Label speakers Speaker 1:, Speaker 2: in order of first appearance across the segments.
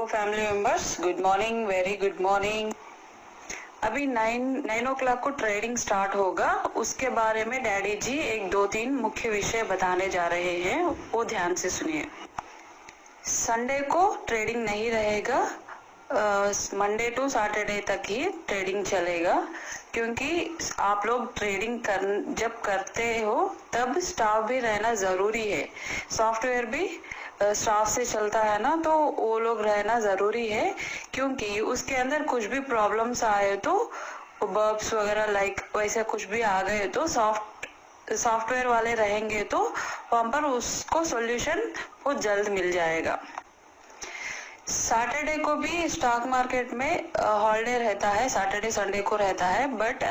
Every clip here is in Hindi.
Speaker 1: किबो family members, good morning, very good morning. अभी 9 o'clock को ट्रेडिंग स्टार्ट होगा। उसके बारे में डैडी जी 1-2-3 मुख्य विषय बताने जा रहे हैं, वो ध्यान से सुनिए। संडे को ट्रेडिंग नहीं रहेगा, मंडे टू सैटरडे तक ही ट्रेडिंग चलेगा, क्योंकि आप लोग ट्रेडिंग जब करते हो तब स्टाफ भी रहना जरूरी है। सॉफ्टवेयर भी स्टाफ से चलता है ना, तो वो लोग रहना जरूरी है, क्योंकि उसके अंदर कुछ भी प्रॉब्लम्स आए तो बग्स वगैरह वैसे कुछ भी आ गए तो सॉफ्टवेयर वाले रहेंगे तो वहां पर उसको सॉल्यूशन बहुत जल्द मिल जाएगा। सैटरडे को भी स्टॉक मार्केट में हॉलिडे रहता है, सैटरडे संडे को रहता है, बट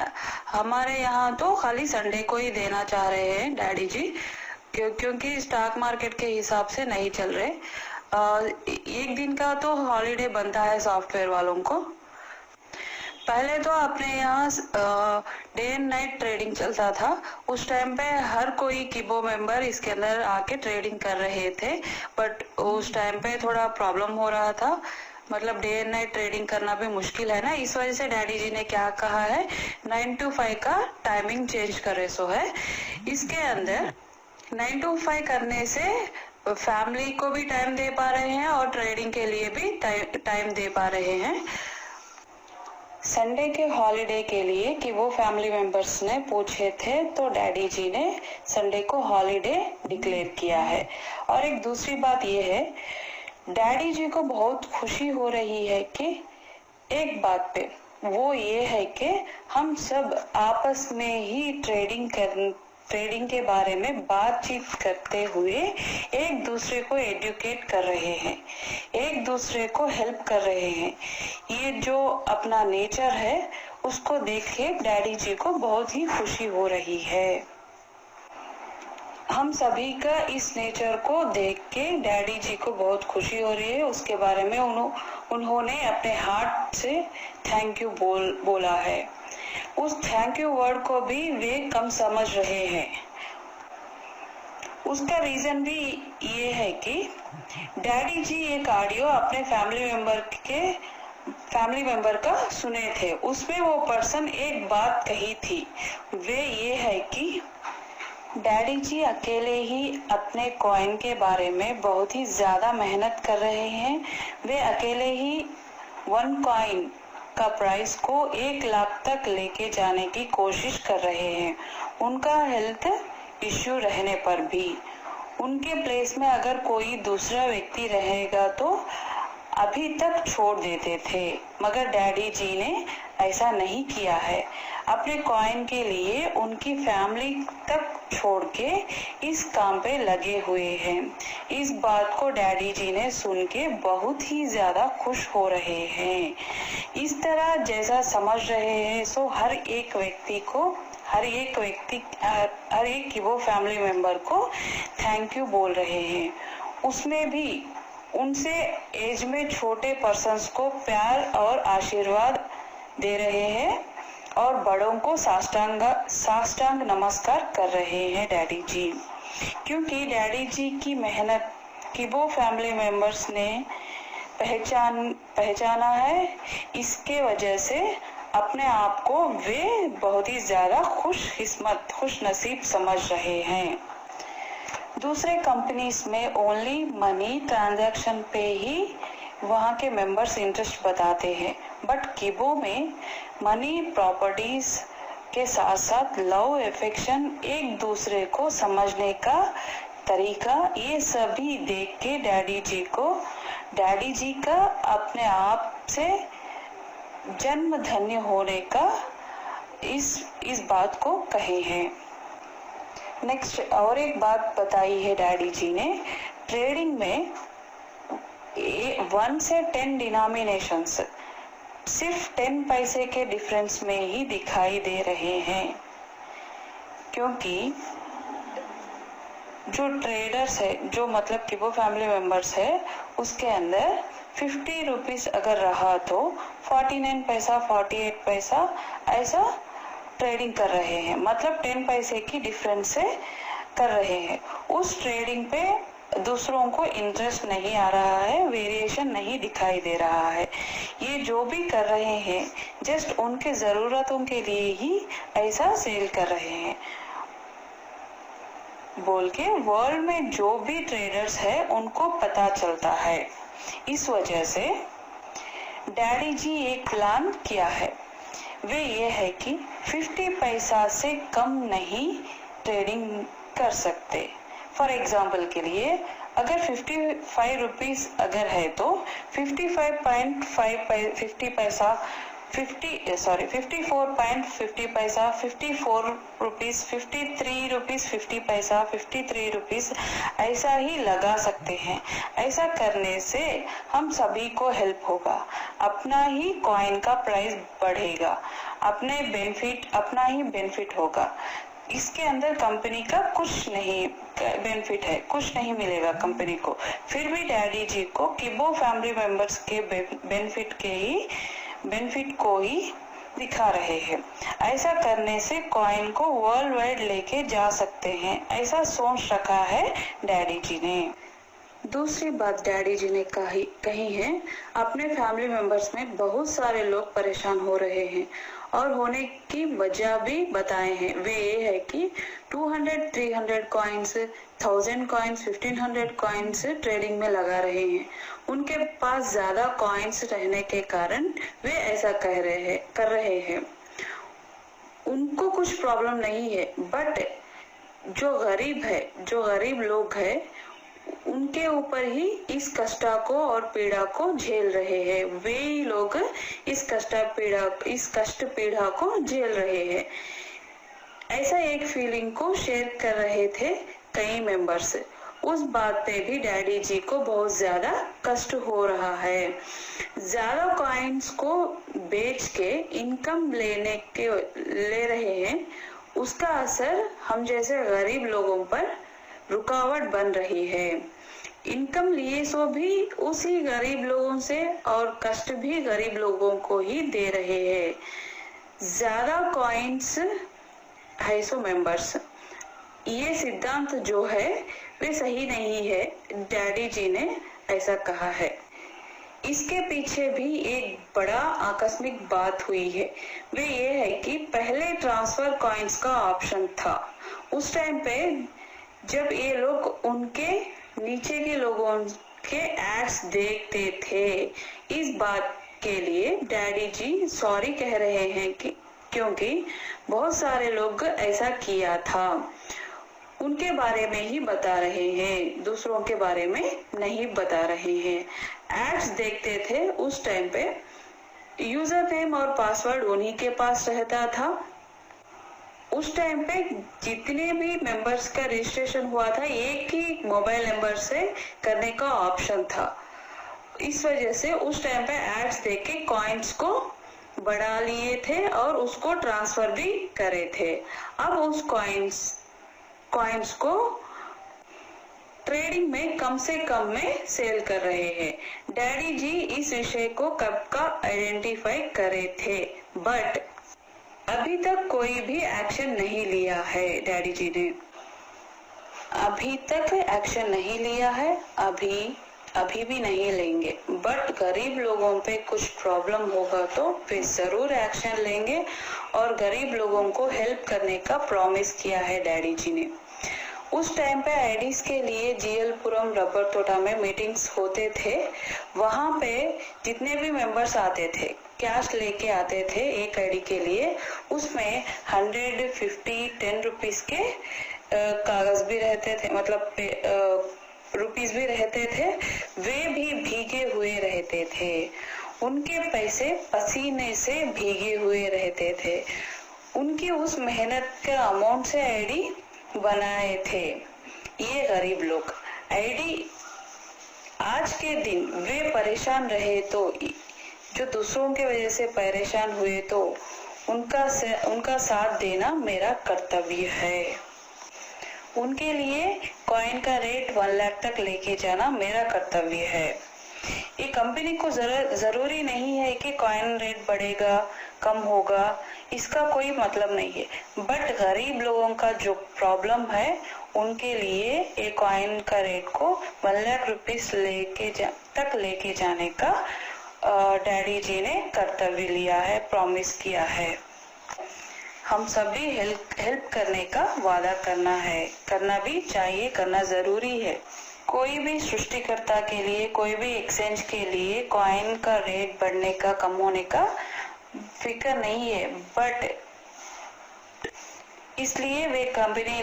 Speaker 1: हमारे यहाँ तो खाली संडे को ही देना चाह रहे हैं डैडी जी, क्योंकि स्टॉक मार्केट के हिसाब से नहीं चल रहे। एक दिन का तो हॉलिडे बनता है सॉफ्टवेयर वालों को। पहले तो अपने यहाँ डे एंड नाइट ट्रेडिंग चलता था। उस टाइम पे हर कोई किबो मेंबर इसके अंदर आके ट्रेडिंग कर रहे थे, बट उस टाइम पे थोड़ा प्रॉब्लम हो रहा था, मतलब डे एंड नाइट ट्रेडिंग करना भी मुश्किल है ना। इस वजह से डैडी जी ने क्या कहा है, 9 to 5 का टाइमिंग चेंज करे सो है। इसके अंदर 9 to 5 करने से फैमिली को भी टाइम दे पा रहे हैं और ट्रेडिंग के लिए भी टाइम दे पा रहे हैं। संडे के हॉलिडे के लिए कि वो फैमिली मेंबर्स ने पूछे थे, तो डैडी जी ने संडे को हॉलिडे डिक्लेयर किया है। और एक दूसरी बात ये है, डैडी जी को बहुत खुशी हो रही है कि एक बात पे, वो ये है कि हम सब आपस में ही ट्रेडिंग के बारे में बातचीत करते हुए एक दूसरे को एजुकेट कर रहे हैं, एक दूसरे को हेल्प कर रहे हैं। ये जो अपना नेचर है उसको देख के डैडी जी को बहुत ही खुशी हो रही है। हम सभी का इस नेचर को देख के डैडी जी को बहुत खुशी हो रही है। उसके बारे में उन्होंने अपने हार्ट से थैंक यू बोला है। उस थैंक यू वर्ड को भी वे कम समझ रहे हैं। उसका रीजन भी ये है कि डैडी जी एक ऑडियो अपने फैमिली मेंबर का सुने थे। उसमें वो पर्सन एक बात कही थी, वे ये है कि डैडी जी अकेले ही अपने कॉइन के बारे में बहुत ही ज्यादा मेहनत कर रहे हैं। वे अकेले ही 1 कॉइन का प्राइस को 1 लाख तक लेके जाने की कोशिश कर रहे हैं। उनका हेल्थ इश्यू रहने पर भी उनके प्लेस में अगर कोई दूसरा व्यक्ति रहेगा तो अभी तक छोड़ देते थे, मगर डैडी जी ने ऐसा नहीं किया है। अपने कॉइन के लिए उनकी फैमिली तक छोड़ के इस काम पे लगे हुए हैं। इस बात को डैडी जी ने सुन के बहुत ही ज्यादा खुश हो रहे हैं। इस तरह जैसा समझ रहे हैं, सो हर एक किबो फैमिली मेंबर को थैंक यू बोल रहे हैं। उसमें भी उनसे एज में छोटे पर्सन्स को प्यार और आशीर्वाद दे रहे हैं और बड़ों को साष्टांग नमस्कार कर रहे हैं डैडी जी, क्योंकि डैडी जी की मेहनत किबो फैमिली मेंबर्स ने पहचाना है। इसके वजह से अपने आप को वे बहुत ही ज्यादा खुश नसीब समझ रहे हैं। दूसरे कंपनीज में ओनली मनी ट्रांजैक्शन पे ही वहाँ के मेंबर्स इंटरेस्ट बताते हैं, बट किबो में मनी, प्रॉपर्टीज के साथ साथ लव, अफेक्शन, एक दूसरे को समझने का तरीका, ये सभी देख के डैडी जी का अपने आप से जन्म धन्य होने का इस बात को कहे हैं। नेक्स्ट और एक बात बताई है डैडी जी ने, ट्रेडिंग में 1 से 10 डिनोमिनेशंस सिर्फ 10 पैसे के डिफरेंस में ही दिखाई दे रहे हैं, क्योंकि जो ट्रेडर्स है, जो मतलब किबो फैमिली मेंबर्स है, उसके अंदर 50 रुपीज अगर रहा तो 49 पैसा, 48 पैसा ऐसा ट्रेडिंग कर रहे हैं, मतलब 10 पैसे की डिफरेंस से कर रहे हैं। उस ट्रेडिंग पे दूसरों को इंटरेस्ट नहीं आ रहा है, वेरिएशन नहीं दिखाई दे रहा है। ये जो भी कर रहे हैं जस्ट उनके जरूरतों के लिए ही ऐसा सेल कर रहे हैं बोल के वर्ल्ड में जो भी ट्रेडर्स है उनको पता चलता है। इस वजह से डैडी जी एक प्लान किया है, वे ये है कि 50 पैसा से कम नहीं ट्रेडिंग कर सकते। फॉर एग्जाम्पल के लिए अगर 55 रुपीज अगर है तो 54.50 पैसा 54.50 पैसा 54 रुपीज 53 रुपीज 50 पैसा 53 रुपीज ऐसा ही लगा सकते हैं। ऐसा करने से हम सभी को हेल्प होगा, अपना ही कॉइन का प्राइस बढ़ेगा, अपना ही बेनिफिट होगा। इसके अंदर कंपनी का कुछ नहीं बेनिफिट है, कुछ नहीं मिलेगा कंपनी को। फिर भी डैडी जी को किबो फैमिली मेंबर्स के बेनिफिट को ही दिखा रहे हैं। ऐसा करने से कॉइन को वर्ल्ड वाइड लेके जा सकते हैं, ऐसा सोच रखा है डैडी जी ने। दूसरी बात डैडी जी ने कही है, अपने फैमिली मेंबर्स में बहुत सारे लोग परेशान हो रहे हैं और होने की वजह भी बताए हैं। वे ये है कि 200, 300 कॉइन्स, 1000 कॉइन्स, 1500 कॉइन्स ट्रेडिंग में लगा रहे हैं। उनके पास ज्यादा कॉइन्स रहने के कारण वे ऐसा कर रहे हैं। उनको कुछ प्रॉब्लम नहीं है, बट जो गरीब लोग हैं उनके ऊपर ही इस कष्ट को और पीड़ा को झेल रहे हैं। वे लोग इस कष्ट पीड़ा को झेल रहे हैं। ऐसा एक फीलिंग को शेयर कर रहे थे कई मेंबर्स। उस बात पे भी डैडी जी को बहुत ज्यादा कष्ट हो रहा है। ज्यादा कॉइन्स को बेच के इनकम ले रहे हैं, उसका असर हम जैसे गरीब लोगों पर रुकावट बन रही है। इनकम लिए सो भी उसी गरीब लोगों से और कष्ट भी गरीब लोगों को ही दे रहे हैं। ज्यादा कॉइन्स है सो मेंबर्स, ये सिद्धांत जो है वे सही नहीं है, डैडी जी ने ऐसा कहा है। इसके पीछे भी एक बड़ा आकस्मिक बात हुई है। वे ये है कि पहले ट्रांसफर कॉइन्स का ऑप्शन था। उस टाइम पे जब ये लोग उनके नीचे के लोगों के एड्स देखते थे, इस बात के लिए डैडी जी सॉरी कह रहे हैं क्योंकि बहुत सारे लोग ऐसा किया था। उनके बारे में ही बता रहे हैं, दूसरों के बारे में नहीं बता रहे हैं। एड्स देखते थे उस टाइम पे, यूजर नेम और पासवर्ड उन्हीं के पास रहता था। उस टाइम पे जितने भी मेंबर्स का रजिस्ट्रेशन हुआ था एक ही मोबाइल नंबर से करने का ऑप्शन था। इस वजह से उस टाइम पे एड्स देख के कॉइन्स को बढ़ा लिए थे और उसको ट्रांसफर भी करे थे। अब उस कॉइन्स को ट्रेडिंग में कम से कम में सेल कर रहे हैं। डैडी जी इस विषय को कब का आइडेंटिफाई करे थे, बट अभी तक कोई भी एक्शन नहीं लिया है। डैडी जी ने अभी तक एक्शन नहीं लिया है, अभी भी नहीं लेंगे, बट गरीब लोगों पे कुछ प्रॉब्लम होगा तो वे जरूर एक्शन लेंगे और गरीब लोगों को हेल्प करने का प्रॉमिस किया है डैडी जी ने। उस टाइम पे आईडीज के लिए जीएलपुरम रबर तोटा में मीटिंग्स होते थे। वहां पे जितने भी मेंबर्स आते थे कैश लेके आते थे एक आईडी के लिए, उसमें 100, 50, 10 रुपीज के कागज भी रहते थे, मतलब रुपीज भी रहते थे। वे भी भीगे हुए रहते थे, उनके पैसे पसीने से भीगे हुए रहते थे। उनकी उस मेहनत का अमाउंट से आईडी बनाए थे ये गरीब लोग। आईडी आज के दिन वे परेशान रहे तो, जो दूसरों के वजह से परेशान हुए तो उनका साथ देना मेरा कर्तव्य है। उनके लिए कॉइन का रेट 1 लाख तक लेके जाना मेरा कर्तव्य है। ये कंपनी को जरूरी नहीं है कि कॉइन रेट बढ़ेगा कम होगा, इसका कोई मतलब नहीं है। बट गरीब लोगों का जो प्रॉब्लम है उनके लिए एक कॉइन का रेट को 1 लाख रुपीस तक लेके जाने का डैडी जी ने कर्तव्य लिया है, प्रॉमिस किया है। हम सभी हेल्प करने का वादा करना भी चाहिए, करना जरूरी है। कोई भी सृष्टिकर्ता के लिए, कोई भी एक्सचेंज के लिए कॉइन का रेट बढ़ने का, कम होने का फिक्र नहीं है। बट इसलिए वे कंपनी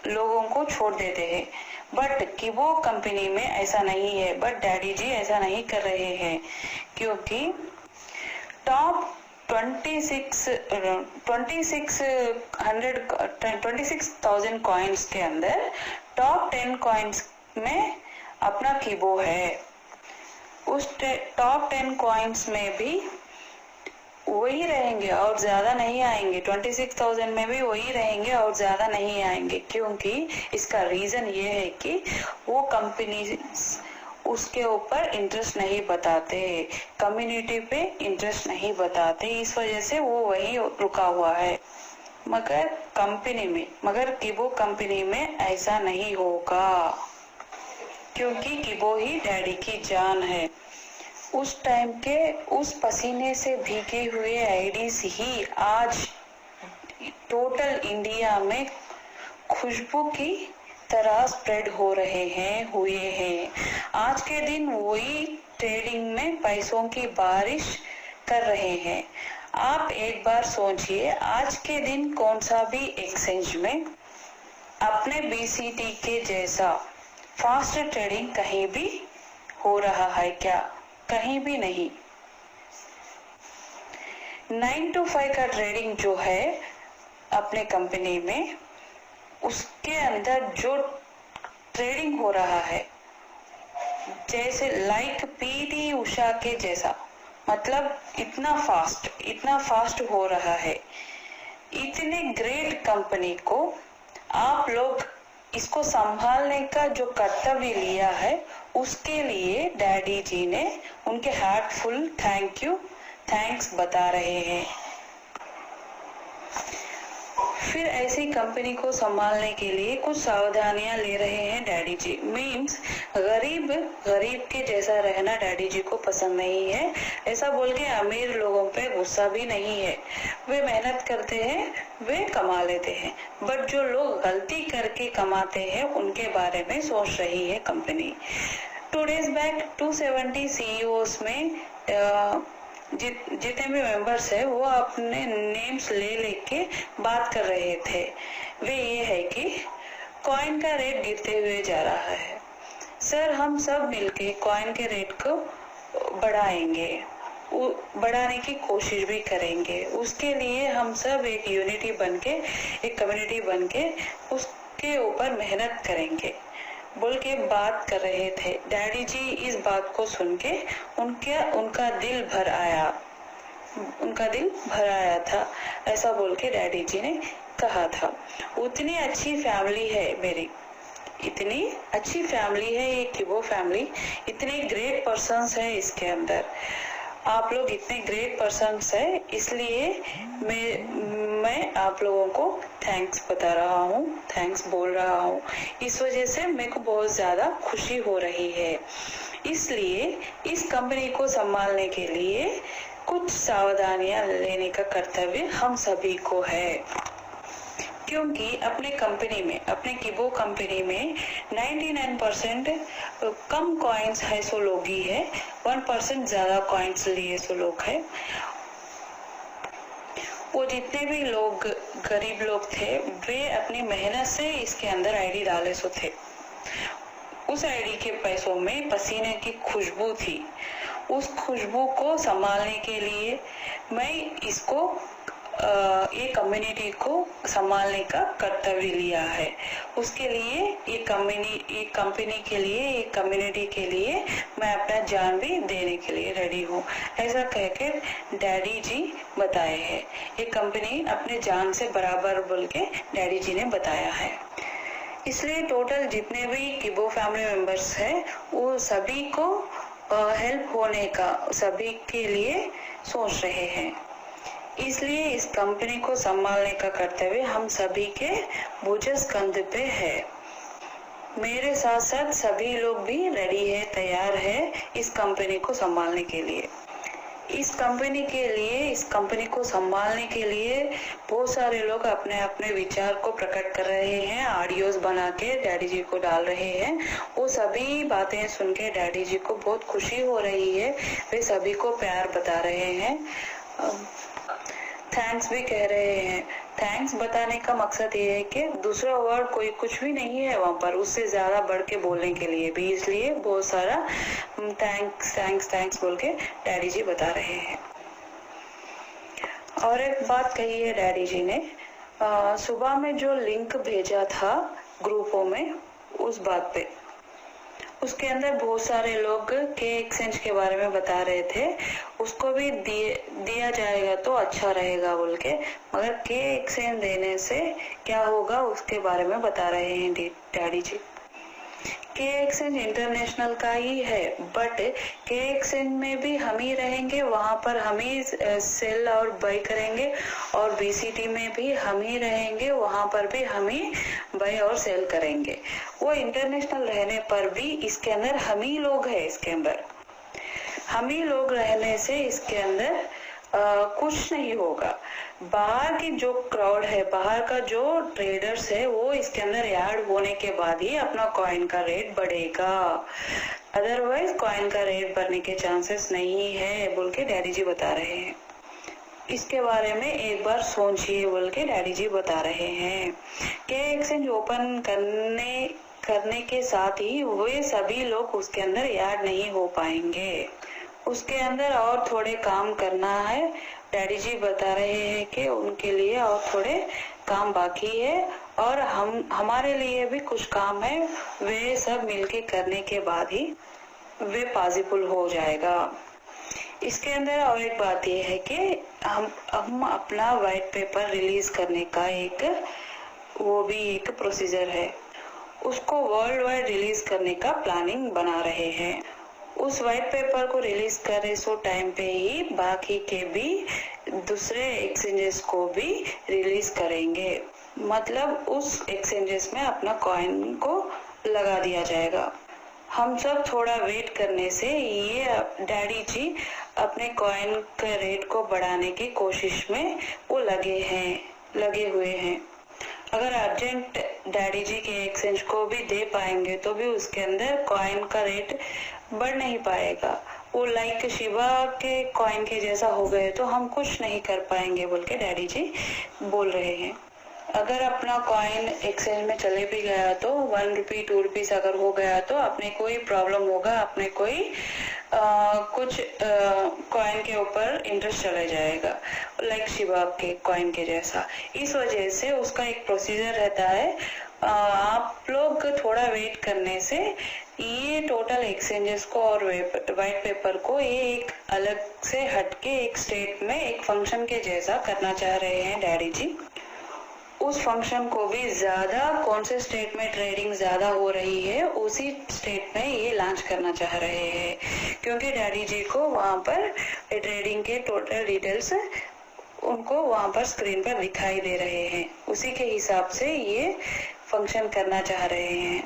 Speaker 1: लोगों को छोड़ देते हैं। बट किबो कंपनी में ऐसा नहीं है। बट डैडी जी ऐसा नहीं कर रहे हैं, क्योंकि टॉप 26,000 कॉइन्स के अंदर टॉप 10 कॉइन्स में अपना किबो है। उस टॉप 10 कॉइन्स में भी वही रहेंगे और ज्यादा नहीं आएंगे। 26,000 में भी वही रहेंगे और ज्यादा नहीं आएंगे, क्योंकि इसका रीजन ये है कि वो कंपनी उसके ऊपर इंटरेस्ट नहीं बताते, कम्युनिटी पे इंटरेस्ट नहीं बताते, इस वजह से वो वही रुका हुआ है। मगर किबो कंपनी में ऐसा नहीं होगा, क्योंकि किबो ही डैडी की जान है। उस टाइम के उस पसीने से भीगे हुए आईडीज ही आज टोटल इंडिया में खुशबू की तरह स्प्रेड हुए हैं। आज के दिन वही ट्रेडिंग में पैसों की बारिश कर रहे हैं। आप एक बार सोचिए, आज के दिन कौन सा भी एक्सचेंज में अपने BCT के जैसा फास्ट ट्रेडिंग कहीं भी हो रहा है क्या? कहीं भी नहीं। 9 to 5 का ट्रेडिंग जो है अपने कंपनी में, उसके अंदर जो ट्रेडिंग हो रहा है जैसे लाइक PT उषा के जैसा, मतलब इतना फास्ट हो रहा है। इतने ग्रेट कंपनी को आप लोग इसको संभालने का जो कर्तव्य लिया है, उसके लिए डैडी जी ने उनके हार्टफुल थैंक्स बता रहे हैं। फिर ऐसी कंपनी को संभालने के लिए कुछ सावधानियां ले रहे हैं डैडी जी। मीन्स गरीब के जैसा रहना डैडी जी को पसंद नहीं है। ऐसा बोल के अमीर लोगों पे गुस्सा भी नहीं है। वे मेहनत करते हैं, वे कमा लेते हैं। बट जो लोग गलती करके कमाते हैं उनके बारे में सोच रही है कंपनी। 2 days बैक 270 CEOs में जितने भी मेंबर्स है वो अपने नेम्स लेके बात कर रहे थे। वे ये है कि कॉइन का रेट गिरते हुए जा रहा है। सर, हम सब मिलके कॉइन के रेट को बढ़ाने की कोशिश भी करेंगे। उसके लिए हम सब एक यूनिटी बनके, एक कम्युनिटी बनके उसके ऊपर मेहनत करेंगे बोल के बात कर रहे थे। डैडी जी इस बात को सुन के उनका दिल भर आया था। ऐसा बोल के डैडी जी ने कहा था। उतनी अच्छी फैमिली है मेरी, इतनी अच्छी फैमिली है ये किबो फैमिली, इतने ग्रेट पर्सन्स है इसके अंदर। आप लोग इतने ग्रेट पर्सन्स है, इसलिए मैं आप लोगों को थैंक्स बता रहा हूँ, थैंक्स बोल रहा हूँ। इस वजह से मेरे को बहुत ज्यादा खुशी हो रही है। इसलिए इस कंपनी को संभालने के लिए कुछ सावधानियां लेने का कर्तव्य हम सभी को है, क्योंकि अपने किबो कंपनी में 99% कम कॉइन्स है सो लोग ही है, 1% ज्यादा कॉइन्स लिए सो लोग है। वो जितने भी लोग गरीब लोग थे वे अपनी मेहनत से इसके अंदर आईडी डाले सो थे। उस आईडी के पैसों में पसीने की खुशबू थी। उस खुशबू को संभालने के लिए मैं ये कम्युनिटी को संभालने का कर्तव्य लिया है। उसके लिए ये कंपनी के लिए, ये कम्युनिटी के लिए मैं अपना जान भी देने के लिए रेडी हूँ। ऐसा कहकर डैडी जी बताए हैं। ये कंपनी अपने जान से बराबर बोल के डैडी जी ने बताया है। इसलिए टोटल जितने भी किबो फैमिली मेंबर्स हैं वो सभी को हेल्प होने का, सभी के लिए सोच रहे हैं। इसलिए इस कंपनी को संभालने का कर्तव्य हम सभी के भुजस्कंध पे है। मेरे साथ साथ सभी लोग भी रेडी है, तैयार है इस कंपनी को संभालने के लिए। इस कंपनी को संभालने के लिए बहुत सारे लोग अपने अपने विचार को प्रकट कर रहे हैं, ऑडियोज बना के डैडी जी को डाल रहे हैं। वो सभी बातें सुन के डैडी जी को बहुत खुशी हो रही है, वे सभी को प्यार बता रहे हैं, थैंक्स भी कह रहे हैं। थैंक्स बताने का मकसद ये है कि दूसरा वर्ड कोई कुछ भी नहीं है वहाँ पर उससे ज्यादा बढ़ के बोलने के लिए भी, इसलिए बहुत सारा थैंक्स बोल के डैडी जी बता रहे हैं। और एक बात कही है डैडी जी ने, सुबह में जो लिंक भेजा था ग्रुपों में, उस बात पे उसके अंदर बहुत सारे लोग के एक्सचेंज के बारे में बता रहे थे, उसको भी दिया जाएगा तो अच्छा रहेगा बोल के, मगर के एक्सचेंज देने से क्या होगा उसके बारे में बता रहे हैं डैडी जी। के एक्सचेंज इंटरनेशनल का ही है, बट के एक्सचेंज में भी हम ही रहेंगे, वहां पर हम ही सेल और बाय करेंगे, और बीसीटी में भी हम ही रहेंगे, वहां पर भी हम ही बाय और सेल करेंगे। वो इंटरनेशनल रहने पर भी इसके अंदर हम ही लोग हैं, इसके अंदर हम ही लोग रहने से इसके अंदर कुछ नहीं होगा। बाहर की जो क्राउड है, बाहर का जो ट्रेडर्स है, वो इसके अंदर ऐड होने के बाद ही अपना कॉइन का रेट बढ़ेगा, अदरवाइज कॉइन का रेट बढ़ने के चांसेस नहीं है बोल के डैडी जी बता रहे हैं। इसके बारे में एक बार सोचिए बोल के डैडी जी बता रहे हैं। के एक्सचेंज ओपन करने के साथ ही वे सभी लोग उसके अंदर ऐड नहीं हो पाएंगे, उसके अंदर और थोड़े काम करना है। डैडी जी बता रहे हैं कि उनके लिए और थोड़े काम बाकी है, और हमारे लिए भी कुछ काम है, वे सब मिलके करने के बाद ही वे पॉसिबल हो जाएगा। इसके अंदर और एक बात यह है कि हम अपना व्हाइट पेपर रिलीज करने का वो भी एक प्रोसीजर है, उसको वर्ल्ड वाइड रिलीज करने का प्लानिंग बना रहे हैं। उस व्हाइट पेपर को रिलीज करे सो टाइम पे ही बाकी के भी दूसरे एक्सचेंजेस को भी रिलीज करेंगे, मतलब उस एक्सचेंजेस में अपना कॉइन को लगा दिया जाएगा। हम सब थोड़ा वेट करने से ये डैडी जी अपने कॉइन के रेट को बढ़ाने की कोशिश में वो लगे हुए हैं। अगर अर्जेंट डैडी जी के एक्सचेंज को भी दे पाएंगे तो भी उसके अंदर कॉइन का रेट बढ़ नहीं पाएगा, वो लाइक शिवा के कॉइन के जैसा हो गए तो हम कुछ नहीं कर पाएंगे बोल के डैडी जी बोल रहे हैं। अगर अपना कॉइन एक्सचेंज में चले भी गया तो 1 रुपी 2 रुपीज अगर हो गया तो अपने कोई प्रॉब्लम होगा, अपने कोई कुछ कॉइन के ऊपर इंटरेस्ट चला जाएगा, लाइक शिवा के कॉइन के जैसा। इस वजह से उसका एक प्रोसीजर रहता है, आप लोग थोड़ा वेट करने से ये टोटल एक्सचेंजेस को और व्हाइट पेपर को ये एक अलग से हटके एक स्टेट में एक फंक्शन के जैसा करना चाह रहे हैं डैडी जी। उस फंक्शन को भी ज्यादा कौन से स्टेट में ट्रेडिंग ज्यादा हो रही है उसी स्टेट में ये लॉन्च करना चाह रहे हैं, क्योंकि डैडी जी को वहां पर ट्रेडिंग के टोटल डिटेल्स उनको वहां पर स्क्रीन पर दिखाई दे रहे हैं, उसी के हिसाब से ये फंक्शन करना चाह रहे हैं।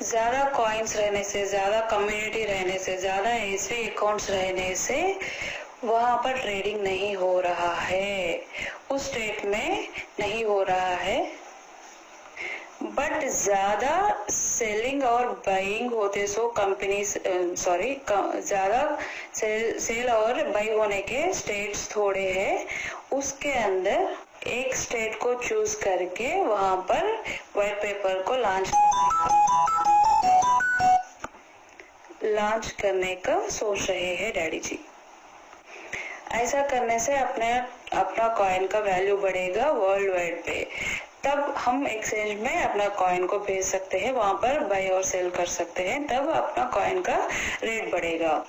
Speaker 1: ज्यादा कॉइन्स रहने से, ज्यादा कम्युनिटी रहने से, ज्यादा एसवी अकाउंट्स रहने से वहां पर ट्रेडिंग नहीं हो रहा है, उस स्टेट में नहीं हो रहा है, बट ज्यादा सेलिंग और बाइंग होते सो कंपनीज ज्यादा सेल और बाई होने के स्टेट्स थोड़े हैं, उसके अंदर एक स्टेट को चूज करके वहां पर व्हाइट पेपर को लॉन्च करने का सोच रहे हैं डैडी जी। ऐसा करने से अपना कॉइन का वैल्यू बढ़ेगा वर्ल्ड वाइड पे, तब हम एक्सचेंज में अपना कॉइन को भेज सकते हैं, वहां पर बाय और सेल कर सकते हैं, तब अपना कॉइन का रेट बढ़ेगा।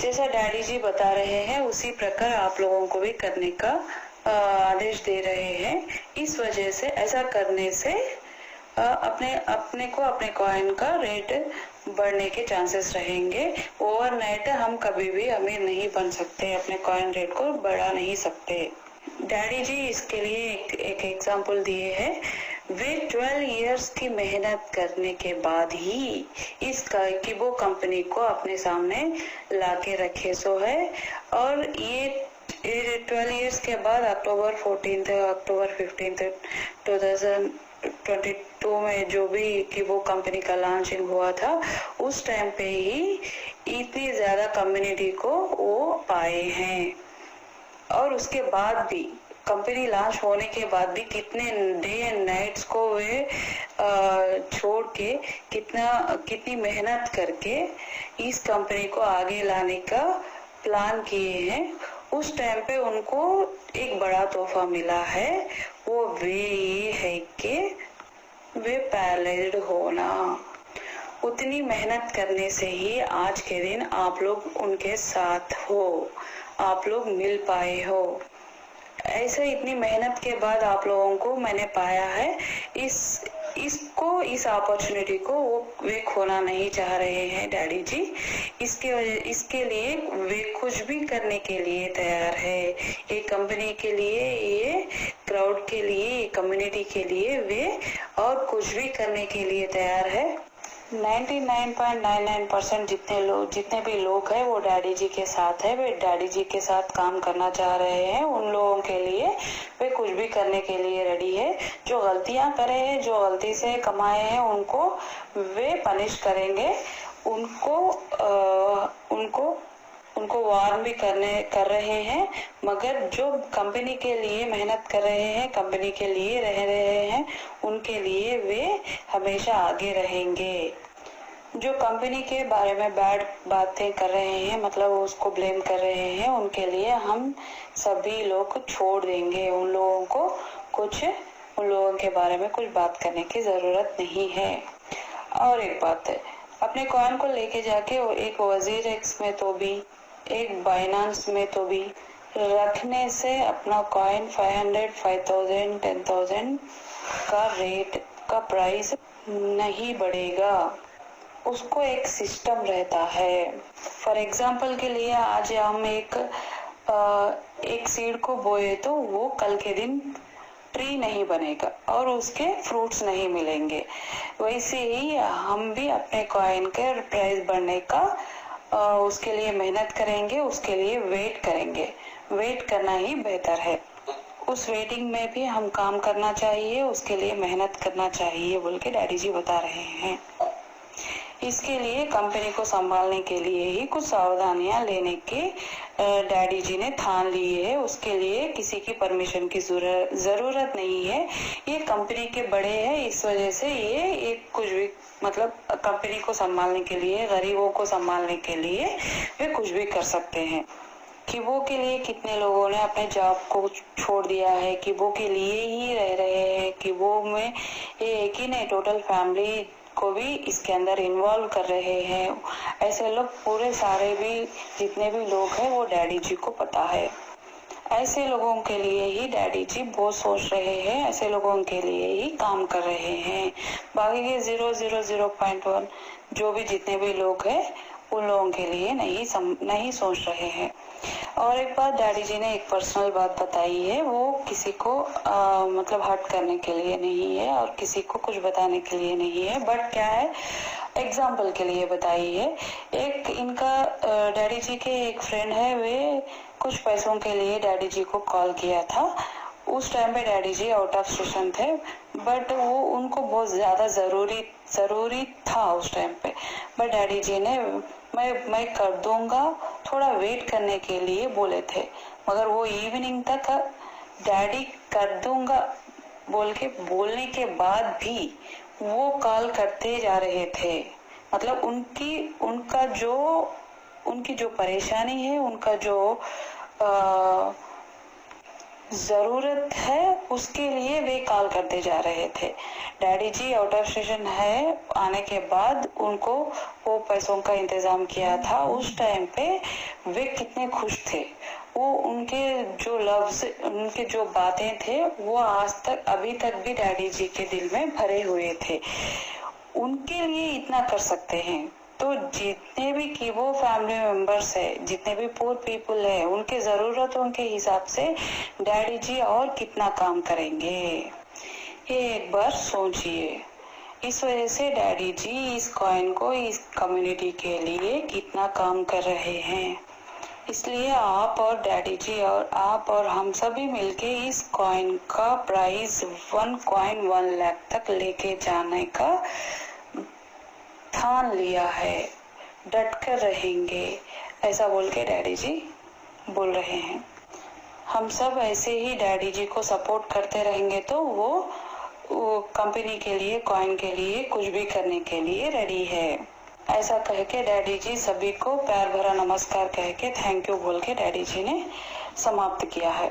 Speaker 1: जैसा डैडी जी बता रहे हैं उसी प्रकार आप लोगों को भी करने का आदेश दे रहे हैं। इस वजह से ऐसा करने से अपने कॉइन का रेट बढ़ने के चांसेस रहेंगे। ओवरनाइट हम कभी भी अमीर नहीं बन सकते, अपने कॉइन रेट को बढ़ा नहीं सकते। डैडी जी इसके लिए एक एग्जाम्पल दिए हैं। वे 12 इयर्स की मेहनत करने के बाद ही कि वो कंपनी को अपने सामने लाके रखे सो है। और ये 12 इयर्स के बाद अक्टूबर 15 2022 में जो भी कि वो कंपनी का लॉन्चिंग हुआ था, उस टाइम पे ही इतनी ज्यादा कम्युनिटी को वो पाए हैं। और उसके बाद भी कंपनी लॉन्च होने के बाद भी कितने डे एंड नाइट्स को वे छोड़ के कितनी मेहनत करके इस कंपनी को आगे लाने का प्लान किए हैं। उस टाइम पे उनको एक बड़ा तोहफा मिला है, वो ये है कि वे पैरेलल्ड होना। उतनी मेहनत करने से ही आज के दिन आप लोग उनके साथ हो, आप लोग मिल पाए हो। ऐसे इतनी मेहनत के बाद आप लोगों को मैंने पाया है। इस अपॉर्चुनिटी को वे खोना नहीं चाह रहे हैं डैडी जी। इसके लिए वे कुछ भी करने के लिए तैयार है। ये कंपनी के लिए, ये क्राउड के लिए, ये कम्युनिटी के लिए वे और कुछ भी करने के लिए तैयार है। 99.99% जितने भी लोग हैं वो डैडी जी के साथ है। वे डैडी जी के साथ काम करना चाह रहे हैं। उन लोगों के लिए वे कुछ भी करने के लिए रेडी है। जो गलतियां करे हैं, जो गलती से कमाए हैं, उनको वे पनिश करेंगे। उनको वार्न भी कर रहे हैं। मगर जो कंपनी के लिए मेहनत कर रहे हैं, कंपनी के लिए रह रहे हैं, उनके लिए वे हमेशा आगे रहेंगे। जो कंपनी के बारे में बैड बातें कर रहे हैं, मतलब उसको ब्लेम कर रहे हैं, उनके लिए हम सभी लोग छोड़ देंगे। उन लोगों के बारे में कुछ बात करने की जरूरत नहीं है। और एक बात है, अपने कॉइन को लेके जाके एक वजीर एक्स में तो भी, एक बाइनेंस में तो भी रखने से अपना कॉइन 500, 5000, 10,000 का रेट का प्राइस नहीं बढ़ेगा। उसको एक सिस्टम रहता है। फॉर एग्जाम्पल के लिए आज हम एक सीड को बोए तो वो कल के दिन ट्री नहीं बनेगा और उसके फ्रूट्स नहीं मिलेंगे। वैसे ही हम भी अपने कॉइन के प्राइस बढ़ने का उसके लिए मेहनत करेंगे, उसके लिए वेट करेंगे। वेट करना ही बेहतर है। उस वेटिंग में भी हम काम करना चाहिए, उसके लिए मेहनत करना चाहिए बोल के डैडी जी बता रहे हैं। इसके लिए कंपनी को संभालने के लिए ही कुछ सावधानियां लेने के डैडी जी ने ठान ली है। उसके लिए किसी की परमिशन की जरूरत नहीं है। ये कंपनी के बड़े हैं, इस वजह से ये कुछ भी, मतलब कंपनी को संभालने के लिए, गरीबों को संभालने के लिए वे कुछ भी कर सकते हैं। कि वो के लिए कितने लोगों ने अपने जॉब को छोड़ दिया है, कि वो के लिए ही रह रहे हैं, कि वो में ये कि नहीं, टोटल फैमिली को भी इसके अंदर इन्वॉल्व कर रहे हैं। ऐसे लोग पूरे सारे भी जितने भी लोग हैं वो डैडी जी को पता है। ऐसे लोगों के लिए ही डैडी जी बहुत सोच रहे हैं, ऐसे लोगों के लिए ही काम कर रहे हैं। बाकी के 0.1 जो भी जितने भी लोग हैं उन लोगों के लिए नहीं सोच रहे हैं। और एक बात डैडी जी ने एक पर्सनल बात बताई है, वो किसी को मतलब हर्ट करने के लिए नहीं है और किसी को कुछ बताने के लिए नहीं है, बट क्या है, एग्जाम्पल के लिए बताई है। एक इनका डैडी जी के एक फ्रेंड है, वे कुछ पैसों के लिए डैडी जी को कॉल किया था। उस टाइम पे daddy ji out of station थे, बट वो उनको बहुत ज्यादा जरूरी था उस टाइम पे। बट डैडी जी ने मैं कर दूंगा, थोड़ा वेट करने के लिए बोले थे। मगर वो इवनिंग तक डैडी कर दूंगा बोलने के बाद भी वो कॉल करते जा रहे थे। मतलब उनकी जो परेशानी है, उनका जो जरूरत है, उसके लिए वे कॉल करते जा रहे थे। Daddy ji out of station है, आने के बाद उनको वो पैसों का इंतजाम किया था। उस टाइम पे वे कितने खुश थे। वो उनके जो लफ्ज, उनके जो बातें थे, वो आज तक अभी तक भी डैडी जी के दिल में भरे हुए थे। उनके लिए इतना कर सकते हैं, तो जितने भी की वो फैमिली मेंबर्स है, जितने भी पुअर पीपल है, उनके जरूरतों के हिसाब से डैडी जी और कितना काम करेंगे, ये एक बार सोचिए। इस वजह से डैडी जी इस कॉइन को इस कम्युनिटी के लिए कितना काम कर रहे हैं। इसलिए आप और डैडी जी और आप और हम सभी मिलके इस कॉइन का प्राइस 1 कॉइन 1 लाख तक लेके जाने का ठान लिया है। डट कर रहेंगे, ऐसा बोल के डैडी जी बोल रहे हैं। हम सब ऐसे ही डैडी जी को सपोर्ट करते रहेंगे तो वो कंपनी के लिए, कॉइन के लिए, कुछ भी करने के लिए रेडी है। ऐसा कह के डैडी जी सभी को प्यार भरा नमस्कार कह के थैंक यू बोल के डैडी जी ने समाप्त किया है।